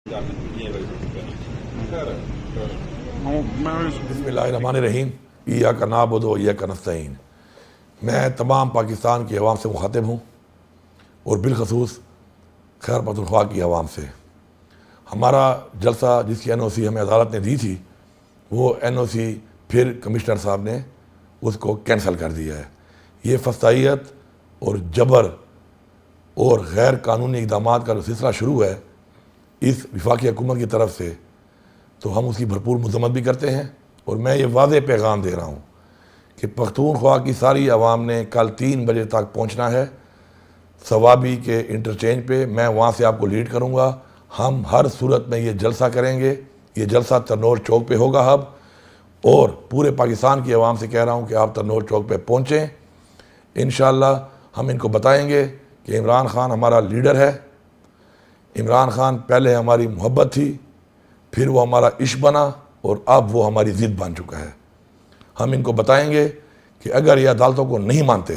बिस्मिल्लाहिर्रहमानिर्रहीम इय्याका नअबुदु व इय्याका नस्तईन। मैं तमाम पाकिस्तान की आवाम से मुखातिब हूँ और बिलखसूस खैबर पख्तूनख्वा की आवाम से। हमारा जलसा जिसकी NOC हमें अदालत ने दी थी, वो NOC फिर कमिश्नर साहब ने उसको कैंसिल कर दिया है। ये फसाइयत और जबर और गैर कानूनी इक़दामात का जो सिलसिला शुरू है इस वफाकी हुकूमत की तरफ से, तो हम उसकी भरपूर मज़म्मत भी करते हैं। और मैं ये वाज़ेह पैगाम दे रहा हूँ कि पख्तूनख्वा की सारी आवाम ने कल 3 बजे तक पहुँचना है सवाबी के इंटरचेंज पे। मैं वहाँ से आपको लीड करूँगा। हम हर सूरत में ये जलसा करेंगे। ये जलसा तरनौल चौक पे होगा अब, और पूरे पाकिस्तान की आवाम से कह रहा हूँ कि आप तरनौल चौक पे पहुँचें। इंशाअल्लाह हम इनको बताएंगे कि इमरान खान हमारा लीडर है। इमरान खान पहले हमारी मोहब्बत थी, फिर वो हमारा इश्क बना और अब वो हमारी ज़िद बन चुका है। हम इनको बताएंगे कि अगर ये अदालतों को नहीं मानते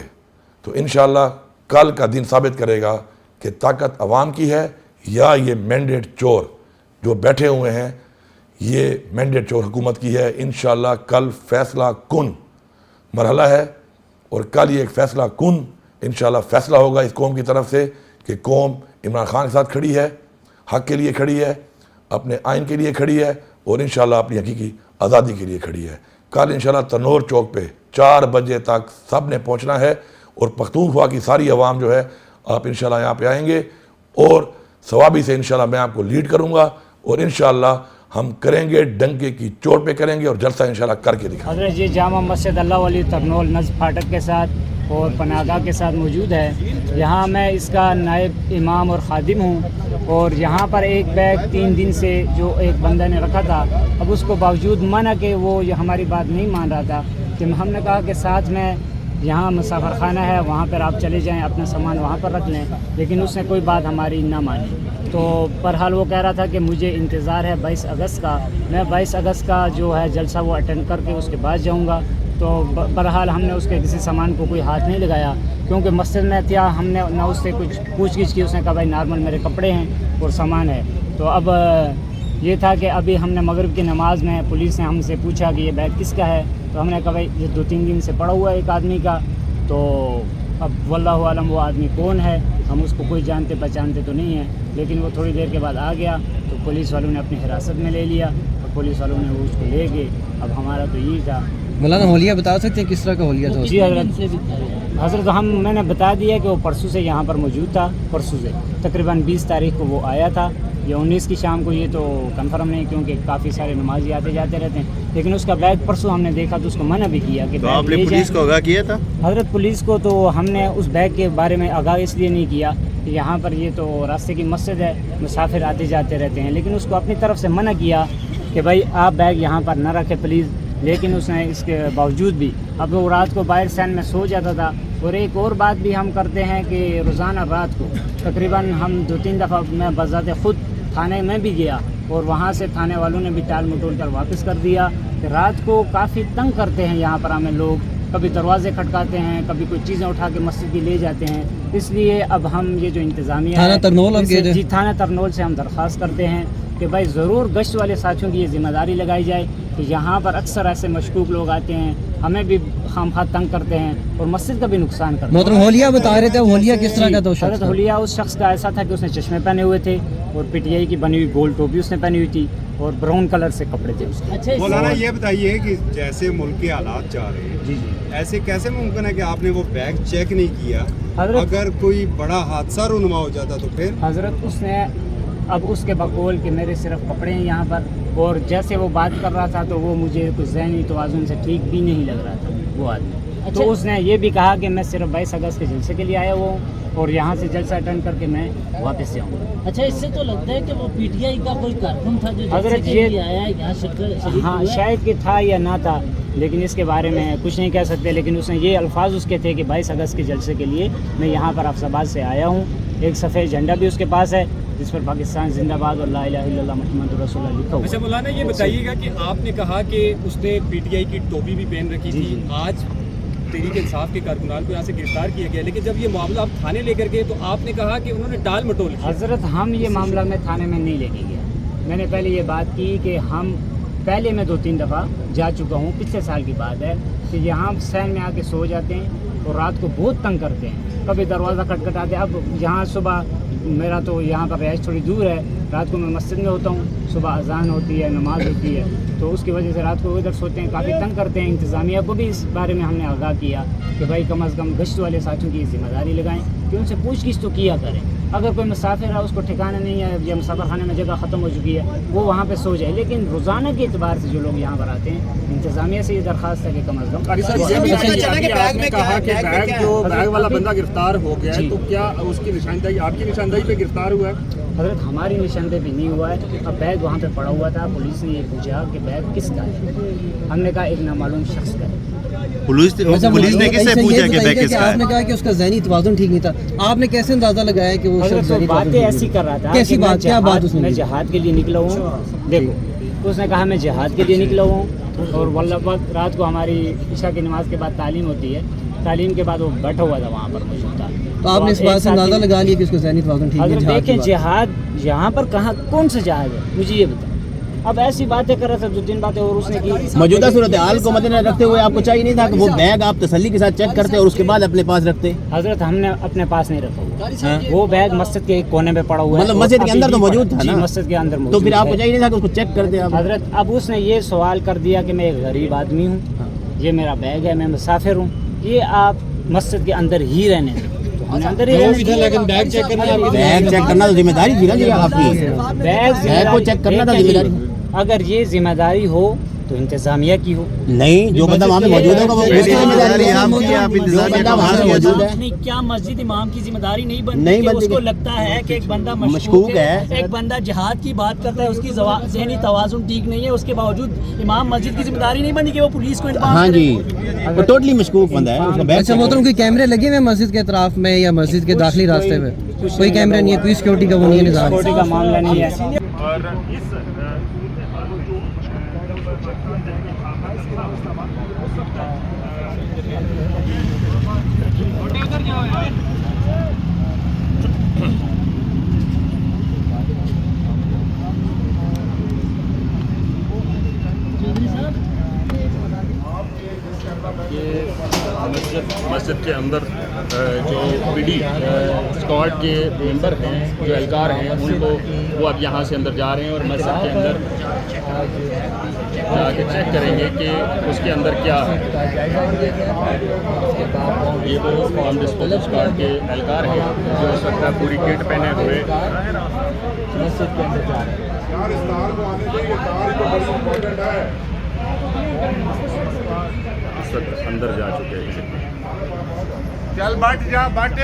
तो इंशाअल्लाह कल का दिन साबित करेगा कि ताकत अवाम की है या ये मैंडेट चोर जो बैठे हुए हैं, ये मैंडेट चोर हुकूमत की है। इंशाअल्लाह कल फैसला कुन मरहला है और कल ये एक फैसला कुन इंशाअल्लाह फैसला होगा इस कौम की तरफ से कि कौम इमरान खान के साथ खड़ी है, हक़ के लिए खड़ी है, अपने आइन के लिए खड़ी है और इंशाअल्लाह अपनी हकीकी आज़ादी के लिए खड़ी है। कल इंशाअल्लाह तरनौल चौक पे 4 बजे तक सब ने पहुँचना है और पख्तूनख्वा की सारी आवाम जो है आप इंशाअल्लाह यहाँ पे आएंगे और सवाबी से इंशाअल्लाह मैं आपको लीड करूँगा और इंशाअल्लाह हम करेंगे, डंके की चोट पे करेंगे और जलसा इंशाअल्लाह करके दिखाएंगे। हज़रत जी जामा मस्जिद अल्लाह वली तरनौल नज़्फ़ फाटक के साथ और पनाहगाह के साथ मौजूद है। यहाँ मैं इसका नायब इमाम और ख़ादिम हूँ और यहाँ पर एक बैग 3 दिन से जो एक बंदा ने रखा था, अब उसको बावजूद माना कि वो ये हमारी बात नहीं मान रहा था कि हमने कहा कि साथ में यहाँ मुसाफिर खाना है, वहाँ पर आप चले जाएं, अपना सामान वहाँ पर रख लें, लेकिन उसने कोई बात हमारी ना मानी। तो बहरहाल वो कह रहा था कि मुझे इंतज़ार है 22 अगस्त का। मैं 22 अगस्त का जो है जलसा वो अटेंड करके उसके बाद जाऊँगा। तो बहरहाल हमने उसके किसी सामान को कोई हाथ नहीं लगाया क्योंकि मस्जिद में था। हमने ना उससे कुछ पूछगिछ की, उसने कहा भाई नॉर्मल मेरे कपड़े हैं और सामान है। तो अब ये था कि अभी हमने मगरिब की नमाज़ में पुलिस ने हमसे पूछा कि ये बैग किसका है, तो हमने कहा भाई ये 2-3 दिन से पड़ा हुआ है एक आदमी का। तो अब वल्लाहु आलम वो आदमी कौन है, हम उसको कोई जानते पहचानते तो नहीं है, लेकिन वो थोड़ी देर के बाद आ गया तो पुलिस वालों ने अपनी हिरासत में ले लिया और पुलिस वालों ने वो उसको ले गए। अब हमारा तो यही था। मौलाना होलिया बता सकते हैं किस तरह का होलिया था? जी हज़रत मैंने बता दिया कि वो परसों से यहाँ पर मौजूद था। परसों से तकरीबन 20 तारीख को वो आया था या 19 की शाम को, ये तो कंफर्म नहीं क्योंकि काफ़ी सारे नमाजी आते जाते रहते हैं, लेकिन उसका बैग परसों हमने देखा तो उसको मना भी किया कि तो आपने पुलिस को आगाह किया था? हज़रत पुलिस को तो हमने उस बैग के बारे में आगाह इसलिए नहीं किया कि यहाँ पर ये तो रास्ते की मस्जिद है, मुसाफिर आते जाते रहते हैं, लेकिन उसको अपनी तरफ से मना किया कि भाई आप बैग यहाँ पर ना रखें प्लीज़। लेकिन उसने इसके बावजूद भी, अब वो रात को बाहर सैन में सो जाता था। और एक और बात भी हम करते हैं कि रोज़ाना रात को तकरीबन हम 2-3 दफ़ा मैं बज़ाते ख़ुद थाने में भी गया और वहाँ से थाने वालों ने भी टाल मटोल कर वापस कर दिया कि रात को काफ़ी तंग करते हैं यहाँ पर हमें लोग, कभी दरवाजे खटकाते हैं, कभी कोई चीज़ें उठा के मस्जिद भी ले जाते हैं। इसलिए अब हम ये जो इंतज़ामिया थाना तरनौल जी थाना तरनौल से हम दरख्वास्त करते हैं कि भाई ज़रूर गश्त वाले साथियों की ये ज़िम्मेदारी लगाई जाए कि यहाँ पर अक्सर ऐसे मशकूक लोग आते हैं, हमें भी खामखा तंग करते हैं और मस्जिद का भी नुकसान करते हैं। मोहतरम होलिया बता रहे थे, होलिया किस तरह का था? हज़रत होलिया उस शख्स का ऐसा था कि उसने चश्मे पहने हुए थे और PTI की बनी हुई गोल्ड टोपी उसने पहनी हुई थी और ब्राउन कलर से कपड़े थे उसके। अच्छा मौलाना ये बताइए कि जैसे मुल्क के हालात जा रहे हैं, जी ऐसे कैसे मुमकिन है कि आपने वो बैग चेक नहीं किया? अगर कोई बड़ा हादसा रूनुमा हो जाता तो फिर? हज़रत उसने अब उसके बकौल कि मेरे सिर्फ कपड़े हैं यहाँ पर, और जैसे वो बात कर रहा था तो वो मुझे कुछ ज़हनी तवाज़ुन से ठीक भी नहीं लग रहा था वो आदमी। अच्छा। तो उसने ये भी कहा कि मैं सिर्फ 22 अगस्त के जलसे के लिए आया हुआ हूँ और यहाँ से जलसा अटेंड करके मैं वापस जाऊँगा। अच्छा, इससे तो लगता है कि वो PTI का कोई कारकुन था जो हज़रत ये आया यहाँ। हाँ शायद कि था या ना था, लेकिन इसके बारे में कुछ नहीं कह सकते। लेकिन उसने ये अल्फाज उसके थे कि 22 अगस्त के जलसे के लिए मैं यहाँ पर अफसाबाद से आया हूँ। एक सफ़ेद झंडा भी उसके पास है जिस पर पाकिस्तान जिंदाबाद और ला इलाहा इल्लल्लाह मुहम्मदुर रसूलुल्लाह लिखा हुआ। अच्छा मौलाना ये बताइएगा कि आपने कहा कि उसने PTI की टोपी भी पहन रखी थी। आज तहरीक इंसाफ के कारकुनान को यहाँ से गिरफ्तार किया गया, लेकिन जब ये मामला आप थाने लेकर गए तो आपने कहा कि उन्होंने टाल मटोल की। हज़रत हम ये मामला में थाने में नहीं लेके गया, میں نے پہلے یہ بات کی کہ ہم پہلے میں 2-3 دفعہ جا چکا ہوں، پچھلے سال کی بات ہے کہ یہاں سین میں آ کے سو جاتے ہیں اور رات کو بہت تنگ کرتے ہیں، کبھی دروازہ کھٹکھٹاتے ہیں۔ اب یہاں صبح میرا تو یہاں پر رہائش تھوڑی دور ہے، رات کو میں مسجد میں ہوتا ہوں، صبح اذان ہوتی ہے، نماز ہوتی ہے، تو اس کی وجہ سے رات کو ادھر سوتے ہیں، کافی تنگ کرتے ہیں۔ انتظامیہ کو بھی اس بارے میں ہم نے آگاہ کیا کہ بھائی کم از کم گشت والے ساتھیوں کی ذمہ داری لگائیں کہ ان سے پوچھ گچھ تو کیا کریں۔ اگر کوئی مسافر ہے، اس کو ٹھکانا نہیں ہے یا مسافر خانے میں جگہ ختم ہو چکی ہے، وہ وہاں پہ سو جائے، لیکن روزانہ کے اعتبار سے جو لوگ یہاں پر آتے ہیں، انتظامیہ سے یہ درخواست ہے کہ کم از کم قاری صاحب یہ بھی آپ نے کہا کہ بیگ والا بندہ گرفتار ہو گیا ہے، تو کیا اس کی نشاندہی آپ کی نشاندہی پہ گرفتار ہوا ہے؟ حضرت ہماری نشاندہی بھی نہیں ہوا ہے، اب بیگ وہاں پہ پڑا ہوا تھا، پولیس نے یہ پوچھا کہ بیگ کس کا ہے، ہم نے کہا ایک نامعلوم شخص کا ہے۔ پولیس نے کس سے پوچھا کہ بیگ کس کا ہے؟ آپ نے کہا کہ اس کا ذہنی توازن ٹھیک نہیں تھا، آپ نے کیسے اندازہ لگایا کہ وہ شخص حضرت ذہنی توازن باتیں ٹھیک ایسی نہیں؟ کر رہا تھا کیسی کہ بات، کیا بات اس نے میں کی؟ جہاد کے لیے نکلا ہوں، دیکھو اس نے کہا میں جہاد کے لیے نکلا ہوں، اور واللہ وقت رات کو ہماری عشاء کی نماز کے بعد تعلیم ہوتی ہے، تعلیم کے بعد وہ بیٹھا ہوا تھا وہاں پر موجود تھا۔ تو آپ نے اس بات سے اندازہ لگا لیا کہ اس کا ذہنی توازن ٹھیک نہیں ہے؟ حضرت جہاد کی دیکھیں بات۔ جہاد یہاں پر کہاں کون سا جہاد ہے مجھے یہ بتا، اب ایسی باتیں کر رہا تھا، 2-3 باتیں اور اس نے کی۔ موجودہ صورتحال کو مد نظر رکھتے ہوئے آپ کو چاہیے نہیں تھا کہ وہ بیگ آپ تسلی کے ساتھ چیک کرتے اور اس کے بعد اپنے پاس رکھتے؟ حضرت ہم نے اپنے پاس نہیں رکھا، وہ بیگ مسجد کے ایک کونے میں پڑا ہوا ہے، مطلب مسجد کے اندر تو موجود تھا جی نا؟ مسجد کے اندر تو موجود پھر آپ کو ہے۔ چاہیے نہیں تھا کہ اس کو چیک کرتے آپ؟ حضرت اب اس نے یہ سوال کر دیا کہ میں ایک غریب آدمی ہوں، یہ میرا بیگ ہے، میں مسافر ہوں، یہ آپ مسجد کے اندر ہی رہنے دیں، تو ہم نے اندر ہی رہنے دیا۔ بیگ چیک کرنا تو ذمہ داری تھی نا جی آپ کی، بیگ کو چیک کرنا تھا ذمہ داری۔ اگر یہ ذمہ داری ہو تو انتظامیہ کی ہو، نہیں جو بندہ وہاں پہ موجود ہوگا وہ ذمہ داری جو بندہ وہاں پہ موجود ہے۔ نہیں، کیا مسجد امام کی ذمہ داری نہیں بنتی نہیں کہ بنتی اس کو کہ- لگتا ہے کہ ایک بندہ مشکوک ہے، ایک بندہ جہاد کی بات کرتا ہے، اس کی ذہنی توازن ٹھیک نہیں ہے، اس کے باوجود امام مسجد کی ذمہ داری نہیں بنتی کہ وہ پولیس کو انفارم ہاں کرے۔ جی وہ ٹوٹلی مشکوک بندہ ہے، اس کا بیگ اچھا محترم، کوئی کیمرے لگے ہوئے ہیں مسجد کے اطراف میں یا مسجد کے داخلی راستے پہ؟ کوئی کیمرہ نہیں ہے، کوئی سیکورٹی کا وہ نہیں ہے نظام؟ سیکورٹی کا معاملہ نہیں ہے۔ مسجد کے اندر جو پی ڈی اسکواڈ کے ممبر ہیں، جو اہلکار ہیں، ان کو وہ اب یہاں سے اندر جا رہے ہیں اور مسجد کے اندر جا کے چیک کریں گے کہ اس کے اندر کیا ہے۔ یہ وہ فارم ڈسپوزل اسکواڈ کے اہلکار ہیں جو اس وقت پوری کٹ پہنے ہوئے مسجد کے اندر جا رہے ہیں۔ اس وقت اندر جا چکے ہیں۔ چل بٹ جا بٹ